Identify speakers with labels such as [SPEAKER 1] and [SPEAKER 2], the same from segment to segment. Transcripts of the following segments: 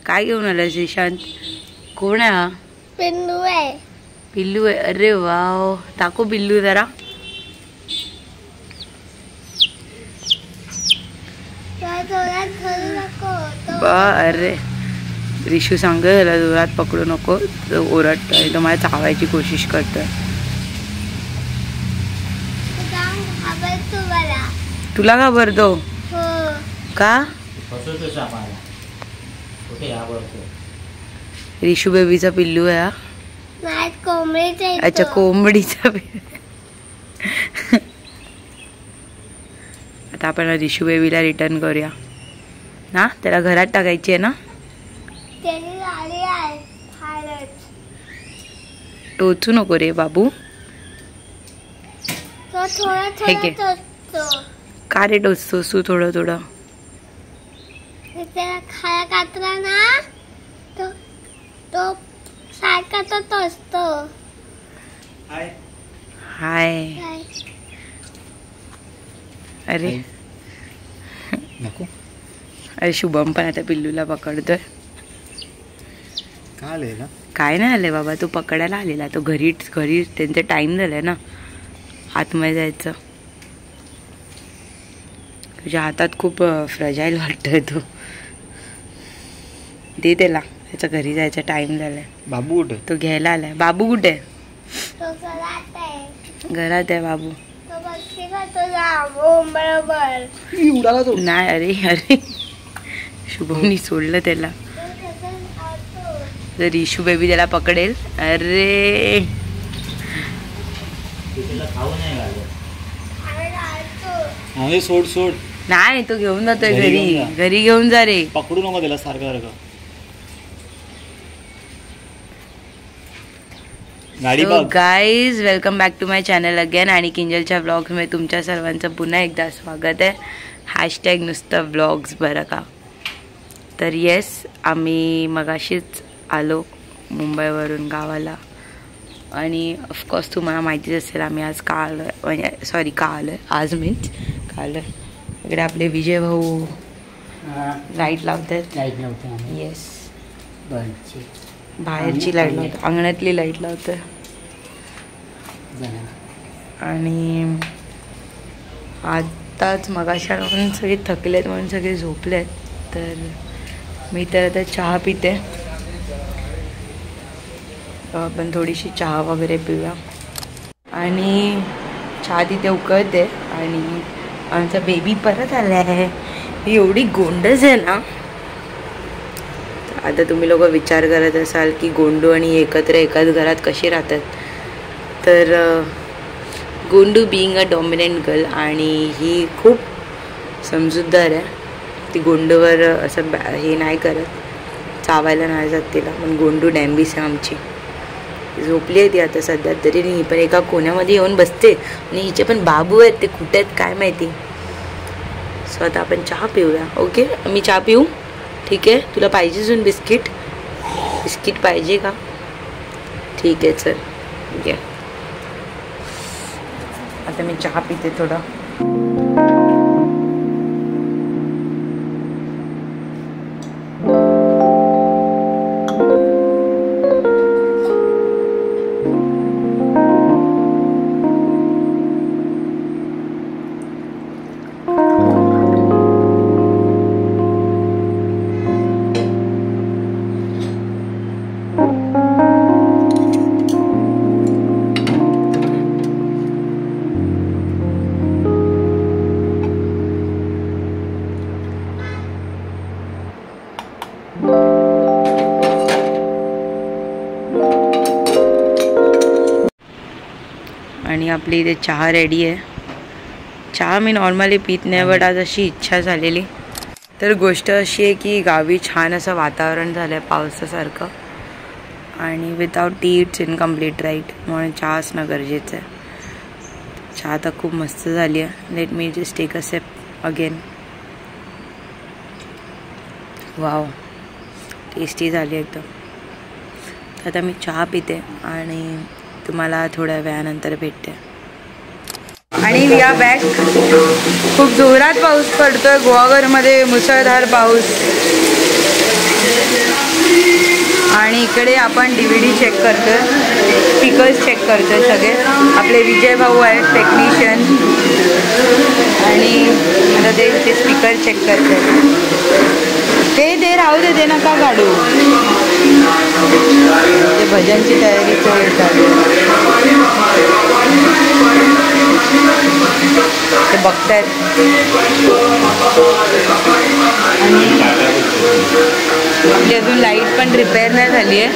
[SPEAKER 1] काय घेऊन आलास ईशांत? कोण आहे हा?
[SPEAKER 2] पिल्लू आहे.
[SPEAKER 1] पिल्लू आहे. अरे वाव, टाकू पिल्लू जरा. अरे रिशू सांग त्याला जोरात पकडू नको, ओरडतोय तो, मला चावायची कोशिश करतोय. तुला घाबरतो का? रिशू बेबीचा पिल्लू आहे हा. अच्छा, कोंबडीचा. आता आपण रिशू बेबीला रिटर्न करूया ना, त्याला घरात टाकायची आहे ना. टोचू नको रे बाबू. हे घे. का रे टोचतोस तू थोडं थोडं?
[SPEAKER 2] खाया कातरा ना तो सारखा तो टोचतो.
[SPEAKER 1] हाय. अरे
[SPEAKER 3] नको.
[SPEAKER 1] अरे शुभम पण आता पिल्लूला पकडतोय. काय नाही आलंय बाबा, तो पकडायला आलेला. तो घरी त्यांचा टाइम झालाय ना आतमध्ये जायचं. तुझ्या हातात खूप फ्रजाईल वाटतोय तो. दे त्याला, त्याच्या घरी जायचा टाइम झालाय.
[SPEAKER 3] बाबू कुठे?
[SPEAKER 1] तो घ्यायला आलाय. बाबू कुठे?
[SPEAKER 2] तो घरात आहे.
[SPEAKER 1] घरात आहे बाबू. नाही. अरे अरे शुभमनी सोडलं त्याला. जर रिशू बेबी त्याला पकडेल. अरे
[SPEAKER 3] सोड सोड.
[SPEAKER 1] नाही, तो घेऊन जातोय घरी. घरी घेऊन जा रे.
[SPEAKER 3] पकडू नको त्याला सारखं सारखं.
[SPEAKER 1] Guys, welcome back to my channel again. आणि किंजलच्या व्लॉग्समध्ये तुमच्या सर्वांचं पुन्हा एकदा स्वागत आहे. हॅशटॅग नुसतं व्लॉग्स बरं का. तर येस, आम्ही मगाशीच आलो मुंबईवरून गावाला. आणि ऑफकोर्स तुम्हाला माहितीच असेल आम्ही आज का आलो, म्हणजे सॉरी का आलो आहे, आज मीन्स का आलो आहे. इकडे आपले विजय भाऊ लाईट लावत आहेत.
[SPEAKER 3] लाईट लावतो.
[SPEAKER 1] येस, बाहेरची लाईट लावतो, अंगणातली लाईट लावतो. आणि आताच मगाशापासून सगळे थकलेत म्हणून सगळे झोपलेत. तर मी तर आता चहा पिते. आपण थोडीशी चहा वगैरे पिऊया. आणि चहा तिथे उकळते. आणि आमचा बेबी परत आला आहे. ही एवढी गोंडस आहे ना. आता तुम्ही लोक विचार करत असाल की गोंडू आणि एकत्र एकाच घरात कशी राहतात. तर गोंडू बिईंग अ डॉमिनंट गर्ल, आणि ही खूप समजूतदार आहे. ती गोंडूवर असं हे नाही करत, चावायला नाही जात तिला. पण गोंडू डॅम्बिस आहे आमची. झोपली आहे ती आता सध्या तरी नाही, पण एका कोण्यामध्ये येऊन बसते. आणि हिचे पण बाबू आहेत, ते कुठे आहेत काय माहिती. सो आता आपण चहा पिऊया. ओके, मी चहा पिऊ? ठीक आहे. तुला पाहिजे अजून बिस्किट? बिस्किट पाहिजे का? ठीक आहे, चल घे. आता मी चहा पिते थोडा. आणि आपली इथे चहा रेडी आहे. चहा मी नॉर्मली पित नाही, बट आज अशी इच्छा झालेली. तर गोष्ट अशी आहे की गावी छान असं वातावरण झालं आहे पावसासारखं. आणि without tea it's incomplete right, म्हणून चहा असणं गरजेचं आहे. चहा तर खूप मस्त झाली आहे. Let me just take a sip again. Wow, tasty झाली एकदम. तर आता मी चहा पिते आणि तुम्हाला थोड्या वेळानंतर भेटते. आणि वी आर बॅक. खूप जोरात पाऊस पडतोय गोवाघरमध्ये, मुसळधार पाऊस. आणि इकडे आपण DVD चेक करतोय, स्पीकर्स चेक करतोय सगळे. आपले विजय भाऊ आहेत टेक्निशियन आणि आता ते स्पीकर चेक करतात. ते राहू दे, नका काढू. ते भजनची तयारी चालू ते बघतायत. आणि आपली अजून लाईट पण रिपेअर नाही झाली आहे.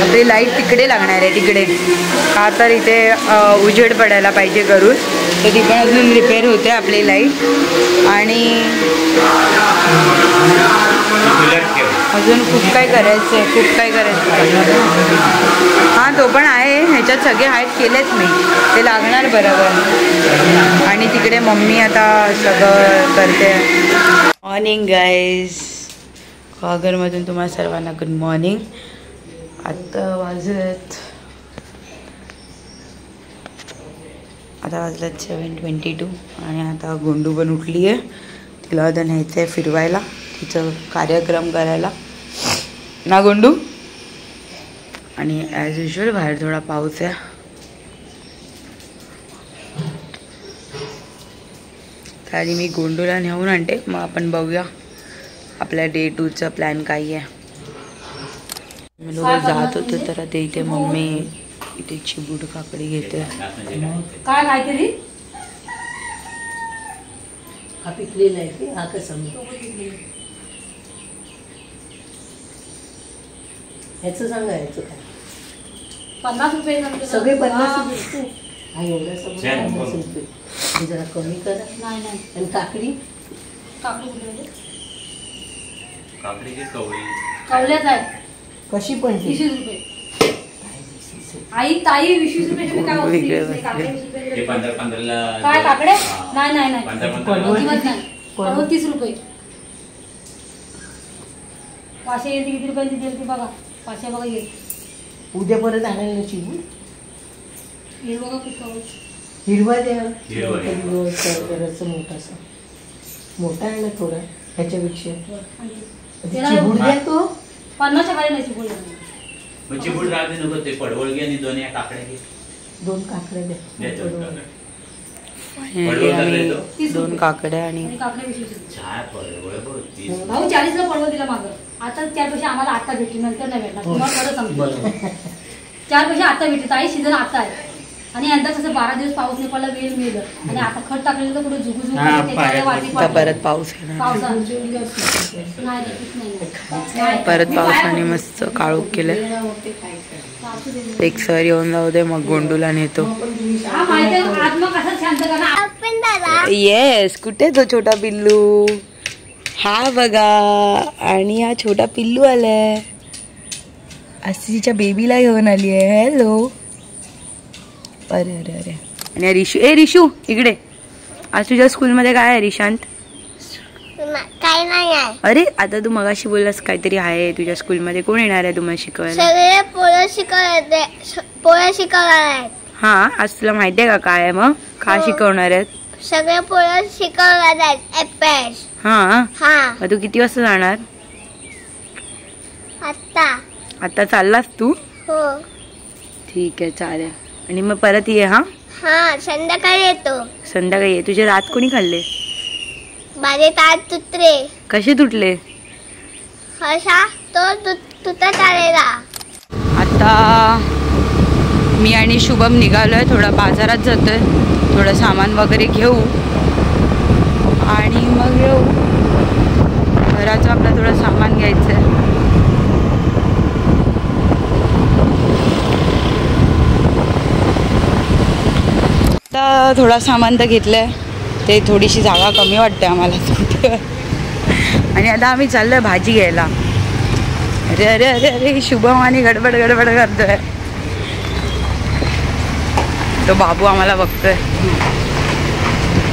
[SPEAKER 1] आपली लाईट तिकडे लागणार आहे, तिकडे का तर इथे उजेड पडायला पाहिजे करून, तर ती पण अजून रिपेअर होते आपली लाईट. आणि अजून खूप काय करायचं आहे. हां तो पण आहे, ह्याच्यात सगळे हाईट केलेच मी, ते लागणार बरोबर. आणि तिकडे मम्मी आता सगळं करते. मॉर्निंग गाईज, कागरमधून तुम्हाला सर्वांना गुड मॉर्निंग. आता वाजलेत 7:22 आणि आता गोंडू पण उठली आहे. तिला आता न्यायचं आहे फिरवायला, तिचं कार्यक्रम करायला ना गोंडू. आणि ॲज युजल बाहेर थोडा पाऊस आहे. तरी मी गोंडूला नेऊन आणते, मग आपण बघूया आपल्या डे 2चा प्लॅन काय आहे. मी लोक जात होते तर ते इथे मम्मी इथे चिबूड काकडी घेते.
[SPEAKER 4] काय काहीतरी हा पिकलेला आहे की हा कसा ह्याचं सांगा, ह्याचं काय
[SPEAKER 2] 50 रुपये
[SPEAKER 4] सगळे 50 रुपये. हा एवढा सगळं 50 रुपये, हे जरा कमी करा.
[SPEAKER 2] नाही नाही
[SPEAKER 4] आणि काकडी
[SPEAKER 2] काकडी कुठे
[SPEAKER 3] काकडीची कवळी
[SPEAKER 2] कवल्याच आहे
[SPEAKER 4] कशी पण ती
[SPEAKER 2] 20 रुपये. आई ताई 20 रुपये काय होती?
[SPEAKER 1] वेगळे
[SPEAKER 2] काकडे 20
[SPEAKER 3] ते
[SPEAKER 2] रुपये
[SPEAKER 3] 15-15
[SPEAKER 2] काय काकडे? नाही नाही नाही
[SPEAKER 3] 15-15
[SPEAKER 2] किंमत नाही. पडवळ 30 रुपये. पाचशे येते किती रुपयांची दिली ती बघा. 500 बघा येईल.
[SPEAKER 4] उद्या परत आणायला चिबू
[SPEAKER 2] हे बघा पिकावर
[SPEAKER 4] हिरवा द्या.
[SPEAKER 3] हिरवा.
[SPEAKER 4] जरासं मोठासा मोठा आहे ना थोडा ह्याच्यापेक्षा.
[SPEAKER 2] त्याला
[SPEAKER 4] चिबूड द्या तो
[SPEAKER 2] 50च्या खाली नाही चिबूड.
[SPEAKER 3] मग चिबूड राहते नको, ते पडवळ घे आणि 2 या काकड्या घे.
[SPEAKER 4] 2 काकड्या द्या.
[SPEAKER 3] द्या 2 काकड्या.
[SPEAKER 1] आणि 2 काकड्या आणि
[SPEAKER 2] काकड्या 20 रुपये.
[SPEAKER 3] छान पडवळ बघ 30.
[SPEAKER 2] भाऊ 40 ला पडवळ दिला मागं. आता त्यापेक्षा आम्हाला आता भेटली, नंतर नाही भेटणार. तुम्हाला परत सांगतो 4 पैसे आता भेटले. ताई सीझन आता आहे आणि यंदा कसं 12 दिवस पाऊस नाही पडला, वेळ मिळेल. आणि आता खत टाकलेलं तर पुढे झुकू झुकू
[SPEAKER 1] आता परत पाऊस येणार. परत पावसाने मस्त काळोख केलं. एक सर येऊन जाऊ दे, मग गोंडूला नेतो. येस, कुठे तो छोटा पिल्लू? हा बघा, आणि हा छोटा पिल्लू आलाय. आज तिच्या बेबीला घेऊन आली आहे. हॅलो. अरे अरे अरे. आणि रिशू, रिशू इकडे. आज तुझ्या स्कूलमध्ये काय आहे रिशांत?
[SPEAKER 2] काय नाही आहे.
[SPEAKER 1] अरे आता तू मगाशी बोललास काहीतरी आहे तुझ्या स्कूलमध्ये. कोण येणार आहे तुम्हाला शिकवायला?
[SPEAKER 2] सगळे पोळ्या शिकवणार आहेत.
[SPEAKER 1] हा, आज तुला माहिती आहे का काय आहे? मग काय शिकवणार आहेत?
[SPEAKER 2] सगळे पोळ्या शिकवणार आहेत. एपेस.
[SPEAKER 1] हा
[SPEAKER 2] हा.
[SPEAKER 1] मग तू किती वाजता जाणार? आता चाललास तू?
[SPEAKER 2] हो.
[SPEAKER 1] ठीक आहे, चालेल. आणि मग परत ये. हा
[SPEAKER 2] हा, संध्याकाळी येतो.
[SPEAKER 1] संध्याकाळी ये. तुझे रात कोणी खाल्ले?
[SPEAKER 2] माझे ताट तुटले.
[SPEAKER 1] कसे तुटले?
[SPEAKER 2] असा तो तुटत आलेला.
[SPEAKER 1] आता मी आणि शुभम निघालोय, थोडा बाजारात जातोय, थोडं सामान वगैरे घेऊ आणि मग येऊ. घराचं आपलं थोडं सामान घ्यायचं आहे. आता थोडा सामान तर घेतलंय, ते थोडीशी जागा कमी वाटते आम्हाला. आणि आता आम्ही चाललोय भाजी घ्यायला. अरे अरे अरे अरे, शुभम आणि गडबड गडबड करतोय. तो बाबू आम्हाला बघतोय,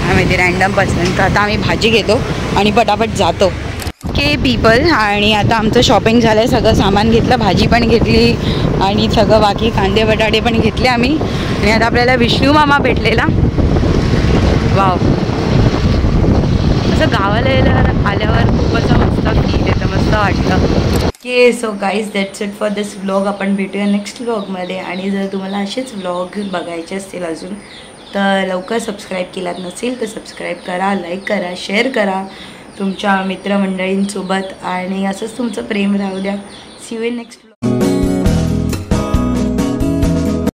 [SPEAKER 1] आम्ही ते रँडम पसंत. आता आम्ही भाजी घेतो आणि पटापट जातो. ओके पीपल, आणि आता आमचं शॉपिंग झालं आहे. सगळं सामान घेतलं, भाजी पण घेतली आणि सगळं बाकी कांदे बटाटे पण घेतले आम्ही. आणि आता आपल्याला विष्णू मामा भेटलेला. वाव, असं गावाला आल्यावर खूप असं मस्त फील येतं. मस्त असं वाटतं. Okay, so guys that's it for this vlog. आपण भेटूया नेक्स्ट व्लॉगमध्ये. आणि जर तुम्हाला असेच व्लॉग बघायचे असतील अजून तर लवकर सबस्क्राईब केलात नसेल तर सबस्क्राईब करा, लाईक करा, शेअर करा तुमच्या मित्रमंडळींसोबत आणि असंच तुमचं प्रेम राहू द्या. See you in next.